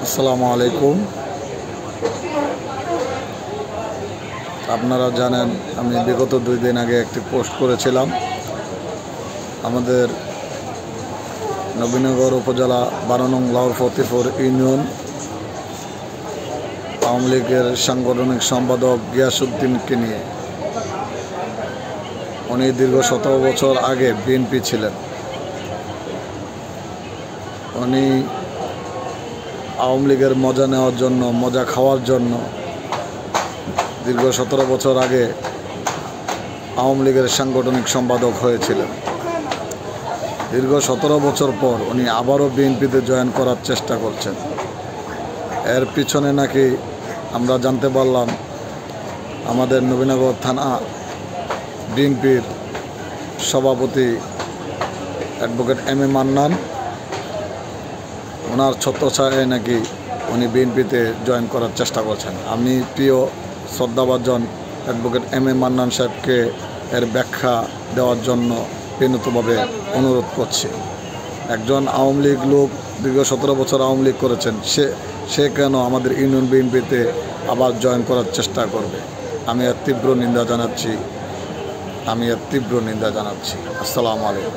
আসসালামু আলাইকুম। আপনারা জানেন আমি বিগত 2 দিন আগে একটি পোস্ট করেছিলাম। আমাদের নবীনগর উপজেলা 12 নং লাউর ফতিপুর ইউনিয়ন আওয়ামী লীগের সাংগঠনিক সম্পাদক গিয়াসউদ্দিনকে নিয়ে। উনি দীর্ঘ 17 বছর আগে বিএনপি ছিলেন। উনি আওয়ামী লীগের মজা নেওয়ার জন্য, মজা খাওয়ার জন্য দীর্ঘ 17 বছর আগে আওয়ামী লীগের সাংগঠনিক সম্পাদক হয়েছিলেন। দীর্ঘ 17 বছর পর উনি আবারও বিএনপিতে জয়েন করার চেষ্টা করছেন। এর পিছনে নাকি আমরা জানতে পারলাম আমাদের নবীনগর থানা বিএনপির সভাপতি অ্যাডভোকেট এম.এ. মান্নান, ওনার ছত্রছায়ায় নাকি উনি বিএনপিতে জয়েন করার চেষ্টা করছেন। আমি প্রিয় শ্রদ্ধাভাজন অ্যাডভোকেট এম.এ. মান্নান সাহেবকে এর ব্যাখ্যা দেওয়ার জন্য বিনীতভাবে অনুরোধ করছি। একজন আওয়ামী লীগ লোক দীর্ঘ 17 বছর আওয়ামী লীগ করেছেন, সে কেন আমাদের ইউনিয়ন বিএনপিতে আবার জয়েন করার চেষ্টা করবে? আমি এর তীব্র নিন্দা জানাচ্ছি। আসসালামু আলাইকুম।